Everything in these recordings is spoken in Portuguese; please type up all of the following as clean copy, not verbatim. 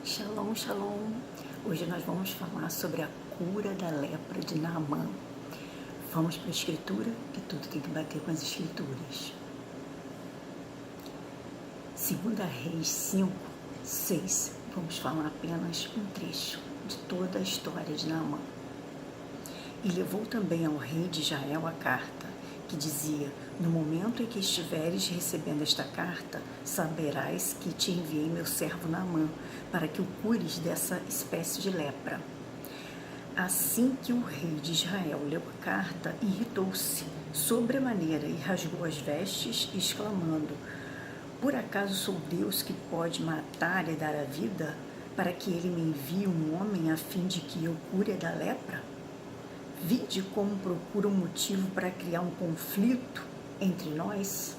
Shalom, shalom. Hoje nós vamos falar sobre a cura da lepra de Naamã. Vamos para a escritura, que tudo tem que bater com as escrituras. 2 Reis 5, 6. Vamos falar apenas um trecho de toda a história de Naamã. E levou também ao rei de Israel a carta, que dizia: no momento em que estiveres recebendo esta carta, saberás que te enviei meu servo Naamã, para que o cures dessa espécie de lepra. Assim que o rei de Israel leu a carta, irritou-se sobremaneira e rasgou as vestes, exclamando: por acaso sou Deus que pode matar e dar a vida, para que ele me envie um homem a fim de que eu cure da lepra? Vide como procura um motivo para criar um conflito entre nós.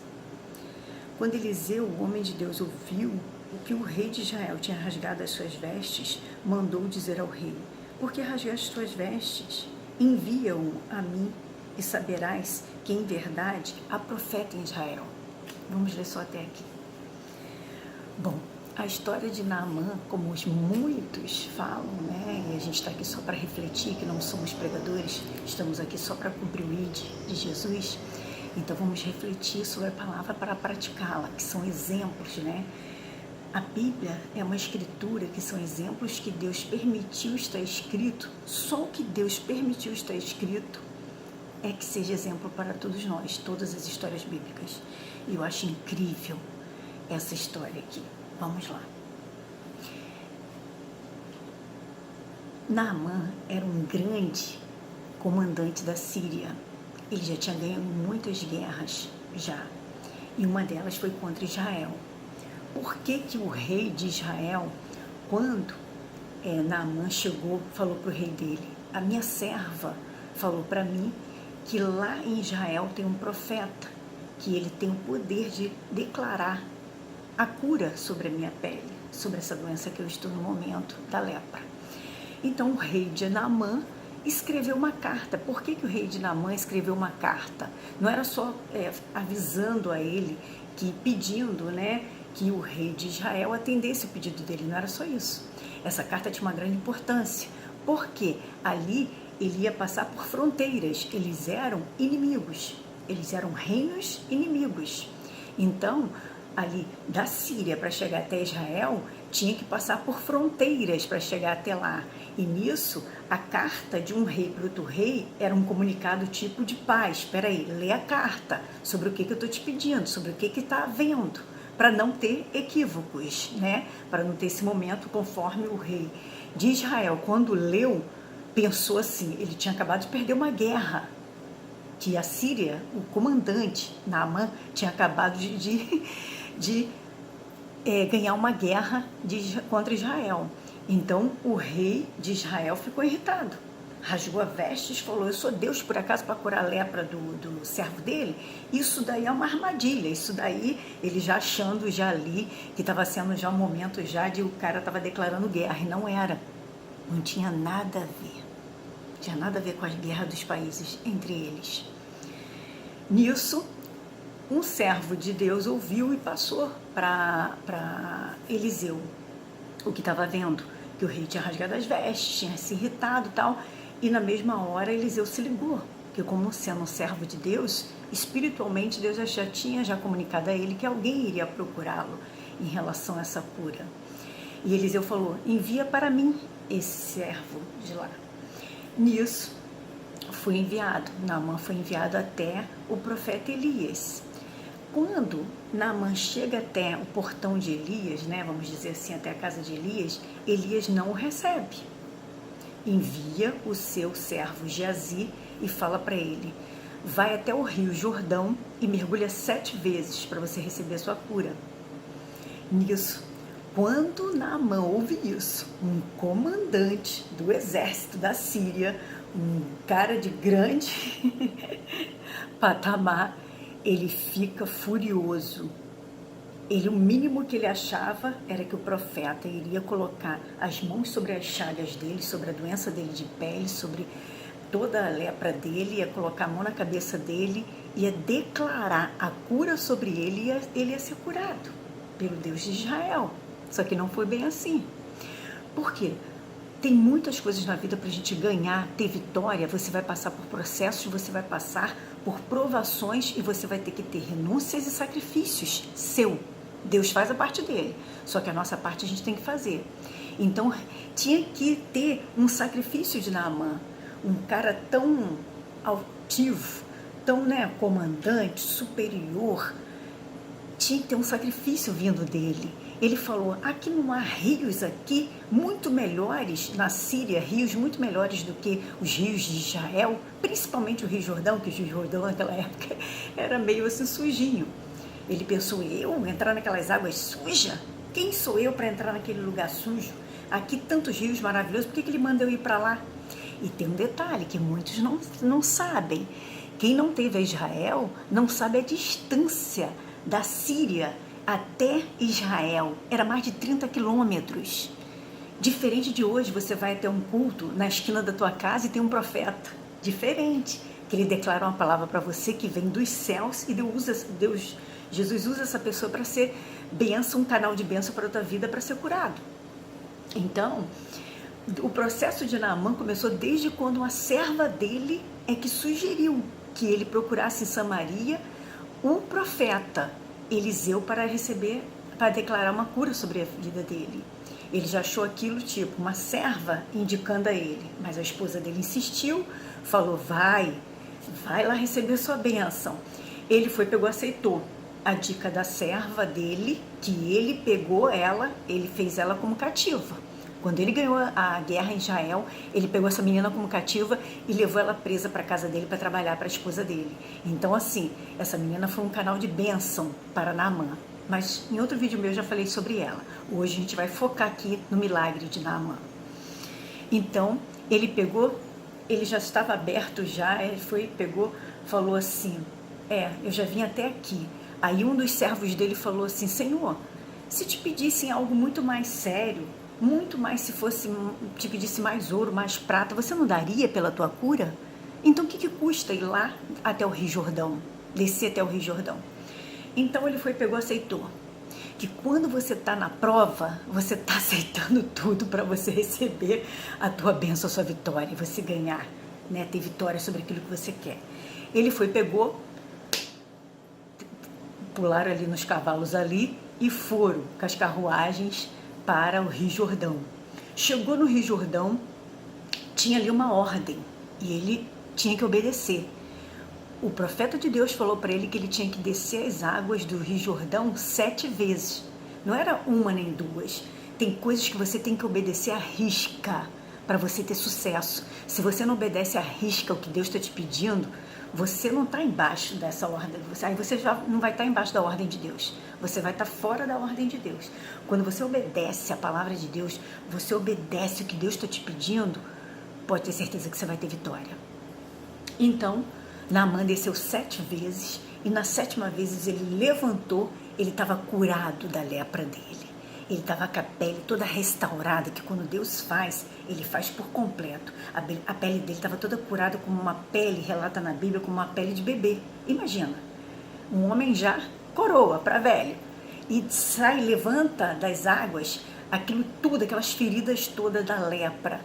Quando Eliseu, o homem de Deus, ouviu o que o rei de Israel tinha rasgado as suas vestes, mandou dizer ao rei: por que rasgaste as tuas vestes? Envia-o a mim e saberás que em verdade há profeta em Israel. Vamos ler só até aqui. Bom, a história de Naamã, como os muitos falam, né? E a gente está aqui só para refletir, que não somos pregadores, estamos aqui só para cumprir o ID de Jesus. Então vamos refletir sobre a palavra para praticá-la, que são exemplos, né? A Bíblia é uma escritura que são exemplos que Deus permitiu estar escrito. Só o que Deus permitiu estar escrito é que seja exemplo para todos nós, todas as histórias bíblicas. E eu acho incrível essa história aqui. Vamos lá. Naamã era um grande comandante da Síria. Ele já tinha ganho muitas guerras já. E uma delas foi contra Israel. Por que o rei de Israel, quando Naamã chegou, falou para o rei dele: a minha serva falou para mim que lá em Israel tem um profeta, que ele tem o poder de declarar a cura sobre a minha pele, sobre essa doença que eu estou no momento, da lepra. Então o rei de Naamã escreveu uma carta. Por que o rei de Naamã escreveu uma carta? Não era só avisando a ele, pedindo, né, que o rei de Israel atendesse o pedido dele, não era só isso. Essa carta tinha uma grande importância, porque ali ele ia passar por fronteiras, eles eram inimigos, eles eram reinos inimigos. Então, ali da Síria para chegar até Israel, tinha que passar por fronteiras para chegar até lá. E nisso, a carta de um rei para outro rei era um comunicado tipo de paz. Espera aí, lê a carta sobre o que eu estou te pedindo, sobre o que está havendo, para não ter equívocos, né? Para não ter esse momento, conforme o rei de Israel, quando leu, pensou assim: ele tinha acabado de perder uma guerra, que a Síria, o comandante Naamã, tinha acabado de ganhar uma guerra contra Israel. Então o rei de Israel ficou irritado, rasgou a vestes, falou: eu sou Deus por acaso para curar a lepra do servo dele? Isso daí é uma armadilha, isso daí ele já achando já ali que estava sendo já um momento já de o cara estava declarando guerra, e não era, não tinha nada a ver, tinha nada a ver com as guerras dos países entre eles. Nisso, um servo de Deus ouviu e passou para Eliseu o que estava vendo, que o rei tinha rasgado as vestes, tinha se irritado e tal, e na mesma hora Eliseu se ligou, que como sendo um servo de Deus, espiritualmente Deus já tinha comunicado a ele que alguém iria procurá-lo em relação a essa cura. E Eliseu falou: envia para mim esse servo de lá. Nisso, foi enviado, Naamã foi enviado até o profeta Elias. Quando Naamã chega até o portão de Elias, né, vamos dizer assim, até a casa de Elias, Elias não o recebe. Envia o seu servo Geazi e fala para ele: vai até o rio Jordão e mergulha 7 vezes para você receber a sua cura. Nisso, quando Naamã ouve isso, um comandante do exército da Síria, um cara de grande patamar, ele fica furioso. O mínimo que ele achava era que o profeta iria colocar as mãos sobre as chagas dele, sobre a doença dele de pele, sobre toda a lepra dele, ia colocar a mão na cabeça dele, ia declarar a cura sobre ele e ele ia ser curado pelo Deus de Israel. Só que não foi bem assim. Por quê? Tem muitas coisas na vida para a gente ganhar, ter vitória. Você vai passar por processos, você vai passar por provações e você vai ter que ter renúncias e sacrifícios seu. Deus faz a parte dele, só que a nossa parte a gente tem que fazer. Então, tinha que ter um sacrifício de Naamã, um cara tão altivo, tão, comandante, superior, tinha que ter um sacrifício vindo dele. Ele falou, aqui não há rios aqui muito melhores na Síria, rios muito melhores do que os rios de Israel, principalmente o Rio Jordão, que o Rio Jordão naquela época era meio assim sujinho. Ele pensou, eu entrar naquelas águas sujas? Quem sou eu para entrar naquele lugar sujo? Aqui tantos rios maravilhosos, por que ele manda eu ir para lá? E tem um detalhe que muitos não sabem. Quem não teve a Israel não sabe a distância da Síria até Israel. Era mais de 30 quilômetros. Diferente de hoje, você vai até um culto na esquina da tua casa e tem um profeta. Diferente. Que ele declara uma palavra para você que vem dos céus e Jesus usa essa pessoa para ser bênção, um canal de bênção para a tua vida, para ser curado. Então, o processo de Naamã começou desde quando uma serva dele é que sugeriu que ele procurasse em Samaria um profeta, Eliseu, para declarar uma cura sobre a vida dele. Ele já achou aquilo tipo uma serva indicando a ele, mas a esposa dele insistiu, falou, vai lá receber sua bênção. Ele pegou, aceitou a dica da serva dele, que ele pegou ela, ele fez ela como cativa. Quando ele ganhou a guerra em Israel, ele pegou essa menina como cativa e levou ela presa para a casa dele para trabalhar para a esposa dele. Então, assim, essa menina foi um canal de bênção para Naamã. Mas em outro vídeo meu eu já falei sobre ela. Hoje a gente vai focar aqui no milagre de Naamã. Então, ele já estava aberto já, falou assim, eu já vim até aqui. Aí um dos servos dele falou assim, Senhor, se te pedissem algo muito mais sério, muito mais, se te pedisse mais ouro, mais prata, você não daria pela tua cura? Então o que custa ir lá até o Rio Jordão, descer até o Rio Jordão? Então ele pegou, aceitou. Que quando você está na prova, você está aceitando tudo para você receber a tua bênção, a sua vitória, e você ganhar, ter vitória sobre aquilo que você quer. Ele pegou, pularam ali nos cavalos ali e foram com as carruagens para o Rio Jordão. Chegou no Rio Jordão, tinha ali uma ordem e ele tinha que obedecer. O profeta de Deus falou para ele que ele tinha que descer as águas do Rio Jordão 7 vezes. Não era uma nem duas. Tem coisas que você tem que obedecer à risca para você ter sucesso. Se você não obedece à risca o que Deus está te pedindo, você não está embaixo dessa ordem. Aí você já não vai estar embaixo da ordem de Deus. Você vai estar fora da ordem de Deus. Quando você obedece a palavra de Deus, você obedece o que Deus está te pedindo, pode ter certeza que você vai ter vitória. Então, Naamã desceu 7 vezes e na 7ª vez ele levantou, ele estava curado da lepra dele. Ele estava com a pele toda restaurada, que quando Deus faz, ele faz por completo. A pele dele estava toda curada como uma pele, relata na Bíblia, como uma pele de bebê. Imagina, um homem já coroa para velho, e levanta das águas, aquilo tudo, aquelas feridas todas da lepra.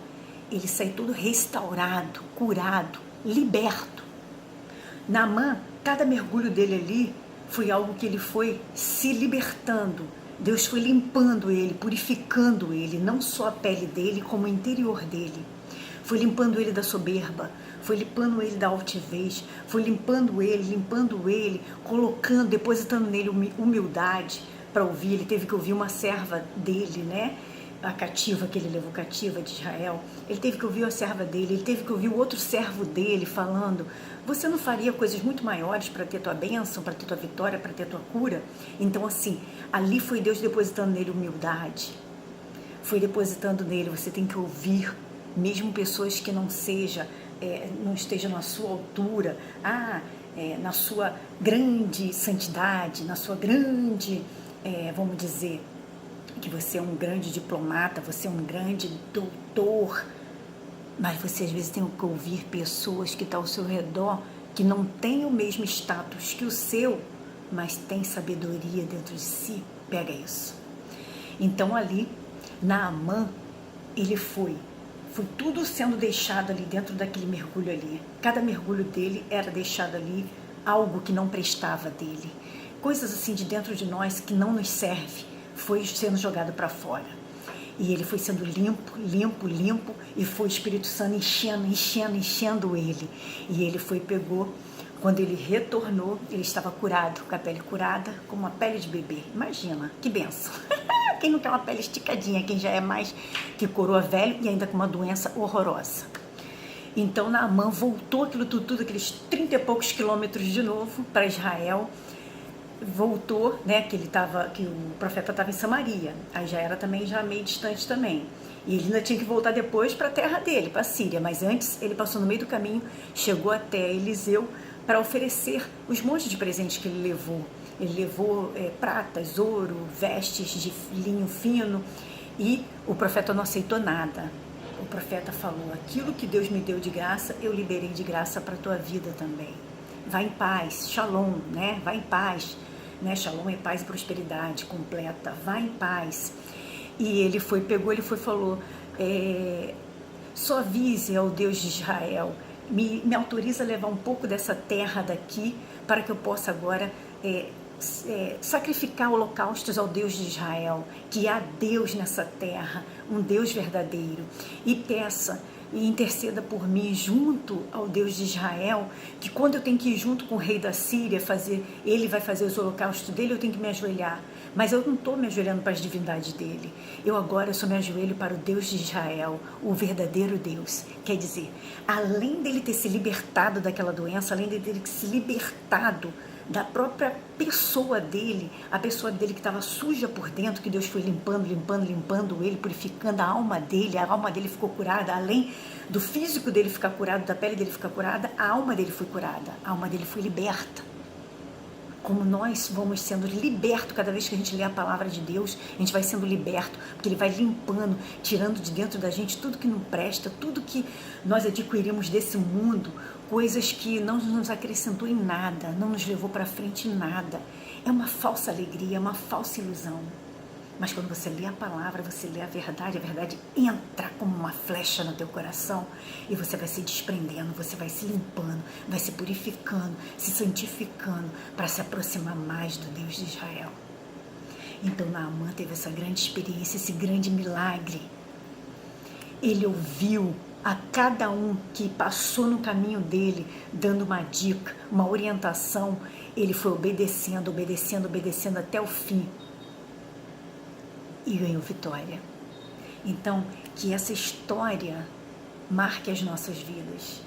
Ele sai todo restaurado, curado, liberto. Naamã, cada mergulho dele ali foi algo que ele foi se libertando. Deus foi limpando ele, purificando ele, não só a pele dele, como o interior dele. Foi limpando ele da soberba, foi limpando ele da altivez, foi limpando ele, colocando, depositando nele humildade para ouvir. Ele teve que ouvir uma serva dele, a cativa que ele levou cativa de Israel. Ele teve que ouvir a serva dele, ele teve que ouvir o outro servo dele falando, você não faria coisas muito maiores para ter tua bênção, para ter tua vitória, para ter tua cura? Então assim, ali foi Deus depositando nele humildade, foi depositando nele, você tem que ouvir, mesmo pessoas que não estejam na sua altura, na sua grande santidade, na sua grande, vamos dizer, que você é um grande diplomata, você é um grande doutor, mas você às vezes tem que ouvir pessoas que estão ao seu redor, que não têm o mesmo status que o seu, mas tem sabedoria dentro de si. Pega isso. Então ali, Naamã, ele foi tudo sendo deixado ali dentro daquele mergulho ali. Cada mergulho dele era deixado ali algo que não prestava dele. Coisas assim de dentro de nós que não nos serve, foi sendo jogado para fora. E ele foi sendo limpo, limpo, limpo, e foi o Espírito Santo enchendo ele. E ele pegou, quando ele retornou, ele estava curado, com a pele curada, como uma pele de bebê. Imagina, que benção. Quem não quer uma pele esticadinha, quem já é mais que coroa velho e ainda com uma doença horrorosa. Então Naamã voltou aquilo tudo, aqueles 30 e poucos quilômetros de novo para Israel. Voltou, né, que o profeta estava em Samaria, aí já era também já meio distante também. E ele ainda tinha que voltar depois para a terra dele, para a Síria, mas antes ele passou no meio do caminho, chegou até Eliseu para oferecer os montes de presentes que ele levou. Ele levou pratas, ouro, vestes de linho fino, e o profeta não aceitou nada. O profeta falou: aquilo que Deus me deu de graça, eu liberei de graça para a tua vida também. Vai em paz, shalom, né? Vai em paz, né? Shalom é paz e prosperidade completa, vai em paz. E ele falou: só avise ao Deus de Israel, me autoriza a levar um pouco dessa terra daqui, para que eu possa agora sacrificar holocaustos ao Deus de Israel, que há Deus nessa terra, um Deus verdadeiro, e peça e interceda por mim junto ao Deus de Israel, que quando eu tenho que ir junto com o rei da Síria ele vai fazer os holocaustos dele, eu tenho que me ajoelhar, mas eu não estou me ajoelhando para as divindades dele, eu agora só me ajoelho para o Deus de Israel, o verdadeiro Deus. Quer dizer, além dele ter se libertado daquela doença, além dele ter se libertado da própria pessoa dele, a pessoa dele que estava suja por dentro, que Deus foi limpando ele, purificando a alma dele ficou curada, além do físico dele ficar curado, da pele dele ficar curada, a alma dele foi curada, a alma dele foi liberta. Como nós vamos sendo libertos cada vez que a gente lê a palavra de Deus, a gente vai sendo liberto, porque ele vai limpando, tirando de dentro da gente tudo que não presta, tudo que nós adquirimos desse mundo, coisas que não nos acrescentou em nada, não nos levou para frente em nada. É uma falsa alegria, é uma falsa ilusão. Mas quando você lê a palavra, você lê a verdade entra como uma flecha no teu coração e você vai se desprendendo, você vai se limpando, vai se purificando, se santificando para se aproximar mais do Deus de Israel. Então Naamã teve essa grande experiência, esse grande milagre. Ele ouviu a cada um que passou no caminho dele, dando uma dica, uma orientação, ele foi obedecendo até o fim. E ganhou vitória. Então, que essa história marque as nossas vidas,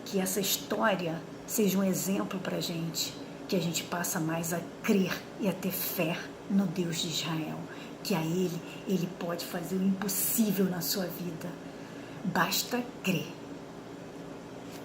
que essa história seja um exemplo para a gente, que a gente passa mais a crer e a ter fé no Deus de Israel, que a Ele pode fazer o impossível na sua vida. Basta crer.